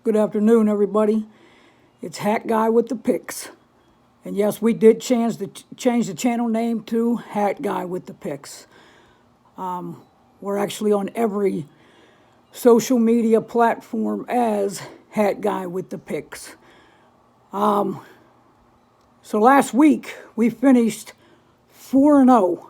Good afternoon, everybody. It's Hat Guy with the Picks. And yes, we did change the channel name to Hat Guy with the Picks. We're actually on every social media platform as Hat Guy with the Picks. So last week, we finished 4-0.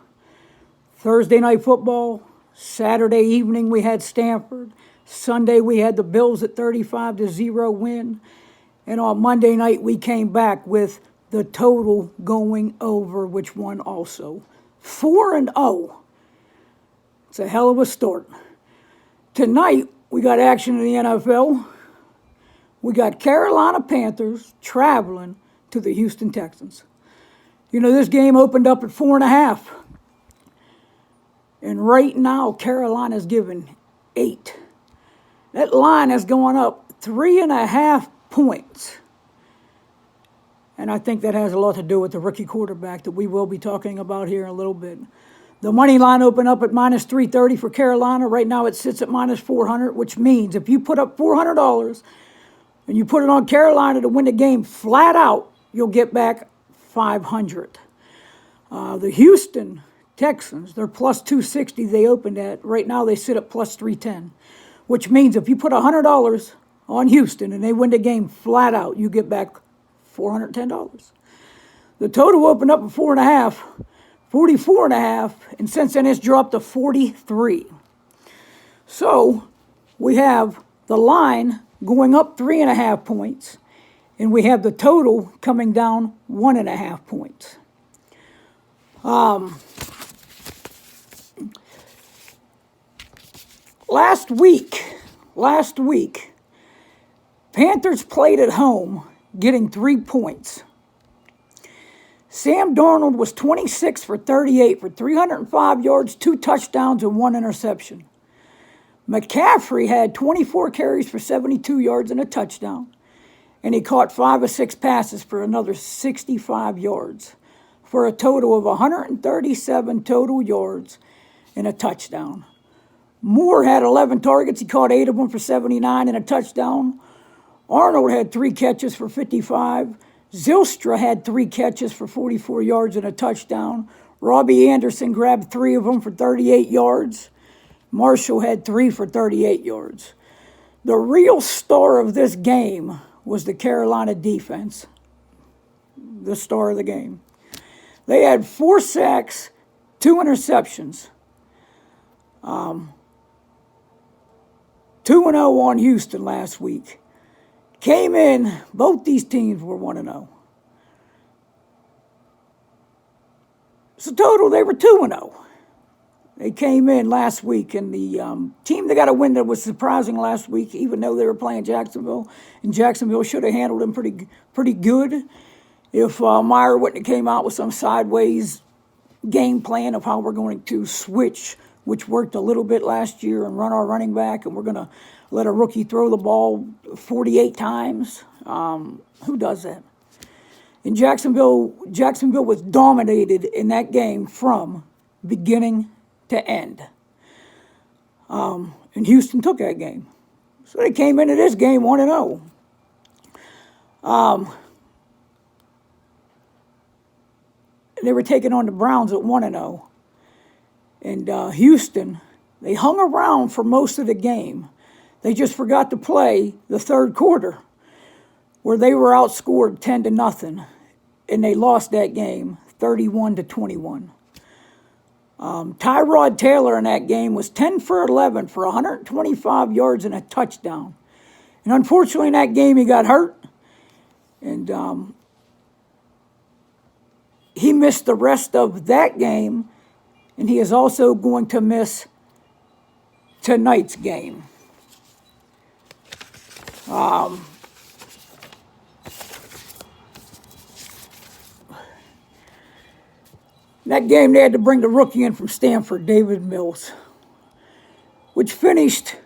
Thursday night football. Saturday evening, we had Stanford. Sunday, we had the Bills at 35-0 win. And on Monday night, we came back with the total going over, which won also. 4-0. It's a hell of a start. Tonight, we got action in the NFL. We got Carolina Panthers traveling to the Houston Texans. You know, this game opened up at 4.5. And right now, Carolina's given 8. That line is going up 3.5 points. And I think that has a lot to do with the rookie quarterback that we will be talking about here in a little bit. The money line opened up at minus 330 for Carolina. Right now it sits at minus 400, which means if you put up $400 and you put it on Carolina to win the game flat out, you'll get back 500. The Houston Texans, they're plus 260 they opened at. Right now they sit at plus 310, which means if you put $100 on Houston and they win the game flat out, you get back $410. The total opened up at 4.5, 44.5, and since then it's dropped to 43. So we have the line going up 3.5 points, and we have the total coming down 1.5 points. Last week, Panthers played at home, getting 3 points. Sam Darnold was 26 for 38 for 305 yards, 2 touchdowns, and 1 interception. McCaffrey had 24 carries for 72 yards and a touchdown, and he caught 5 of 6 passes for another 65 yards, for a total of 137 total yards and a touchdown. Moore had 11 targets. He caught 8 of them for 79 and a touchdown. Arnold had 3 catches for 55. Zylstra had 3 catches for 44 yards and a touchdown. Robbie Anderson grabbed 3 of them for 38 yards. Marshall had 3 for 38 yards. The real star of this game was the Carolina defense, the star of the game. They had 4 sacks, 2 interceptions. 2-0 on Houston last week. Came in, both these teams were 1-0. So total, they were 2-0. They came in last week, and the team that got a win that was surprising last week, even though they were playing Jacksonville, and Jacksonville should have handled them pretty good if Meyer wouldn't have came out with some sideways game plan of how we're going to switch, which worked a little bit last year, and run our running back, and we're going to let a rookie throw the ball 48 times. Who does that? And Jacksonville was dominated in that game from beginning to end. And Houston took that game. So they came into this game 1-0. They were taking on the Browns at 1-0. And Houston, they hung around for most of the game. They just forgot to play the third quarter, where they were outscored 10-0, and they lost that game 31-21. Tyrod Taylor in that game was 10 for 11 for 125 yards and a touchdown. And unfortunately in that game he got hurt, and he missed the rest of that game, and he is also going to miss tonight's game. That game, they had to bring the rookie in from Stanford, David Mills, which finished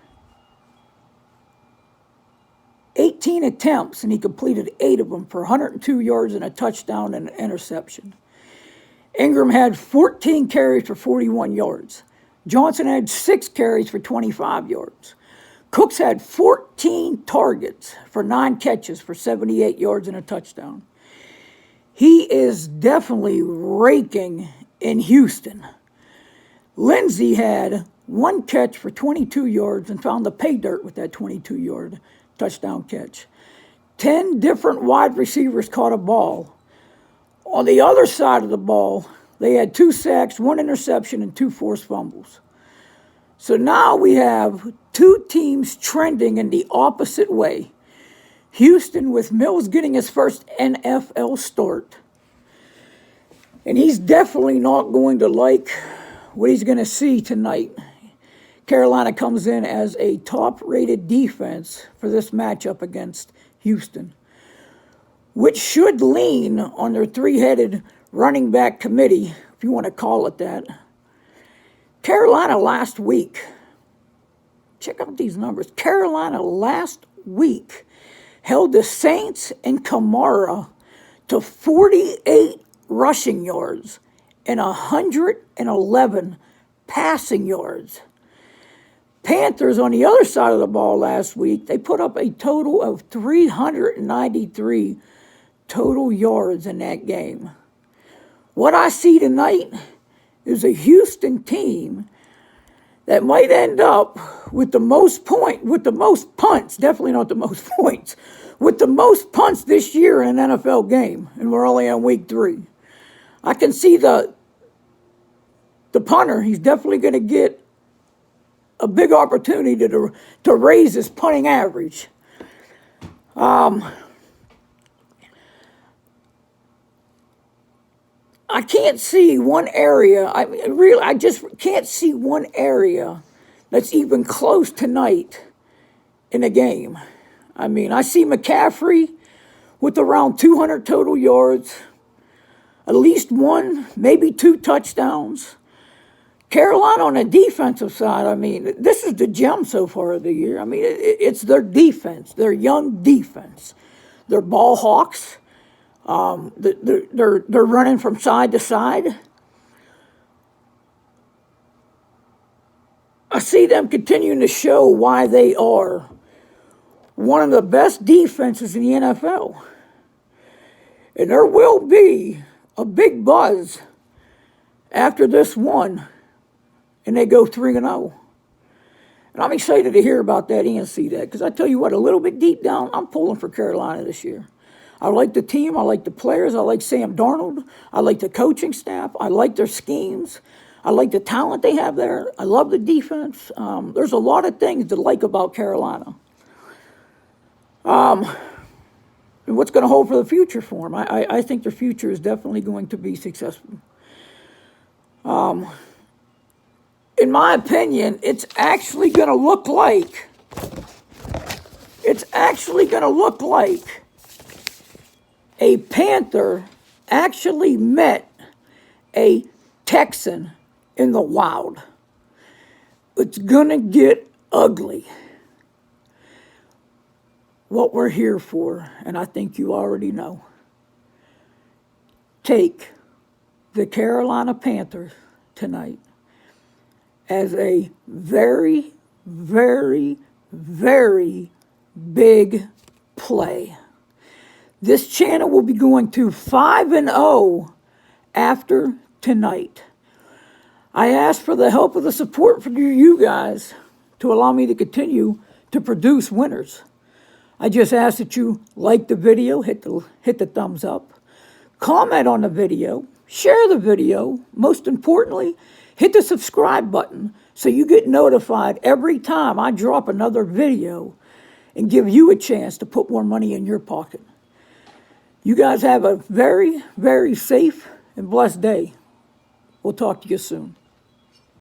18 attempts, and he completed 8 of them for 102 yards and a touchdown and an interception. Ingram had 14 carries for 41 yards. Johnson had 6 carries for 25 yards. Cooks had 14 targets for 9 catches for 78 yards and a touchdown. He is definitely raking in Houston. Lindsey had 1 catch for 22 yards and found the pay dirt with that 22-yard touchdown catch. 10 different wide receivers caught a ball. On the other side of the ball, they had 2 sacks, 1 interception, and 2 forced fumbles. So now we have 2 teams trending in the opposite way. Houston with Mills getting his first NFL start. And he's definitely not going to like what he's going to see tonight. Carolina comes in as a top-rated defense for this matchup against Houston, which should lean on their 3-headed running back committee, if you want to call it that. Carolina last week, check out these numbers. Carolina last week held the Saints and Kamara to 48 rushing yards and 111 passing yards. Panthers on the other side of the ball last week, they put up a total of 393 total yards in that game. What I see tonight is a Houston team that might end up with the most punts, definitely not the most points, with the most punts this year in an NFL game, and we're only on week 3. I can see the punter, he's definitely going to get a big opportunity to raise his punting average. I can't see one area, I just can't see one area that's even close tonight in a game. I see McCaffrey with around 200 total yards, at least 1, maybe 2 touchdowns. Carolina on the defensive side, this is the gem so far of the year. It's their defense, their young defense. They're ball hawks. They're running from side to side. I see them continuing to show why they are one of the best defenses in the NFL. And there will be a big buzz after this one, and they go 3-0. And I'm excited to hear about that and see that, because I tell you what, a little bit deep down, I'm pulling for Carolina this year. I like the team. I like the players. I like Sam Darnold. I like the coaching staff. I like their schemes. I like the talent they have there. I love the defense. There's a lot of things to like about Carolina. And what's going to hold for the future for them? I think their future is definitely going to be successful. In my opinion, it's actually going to look like a Panther actually met a Texan in the wild. It's going to get ugly. What we're here for, and I think you already know. Take the Carolina Panthers tonight as a very, very, very big play. This channel will be going to 5-0 after tonight. I ask for the help of the support from you guys to allow me to continue to produce winners. I just ask that you like the video, hit the thumbs up, comment on the video, share the video. Most importantly, hit the subscribe button so you get notified every time I drop another video and give you a chance to put more money in your pocket. You guys have a very, very safe and blessed day. We'll talk to you soon.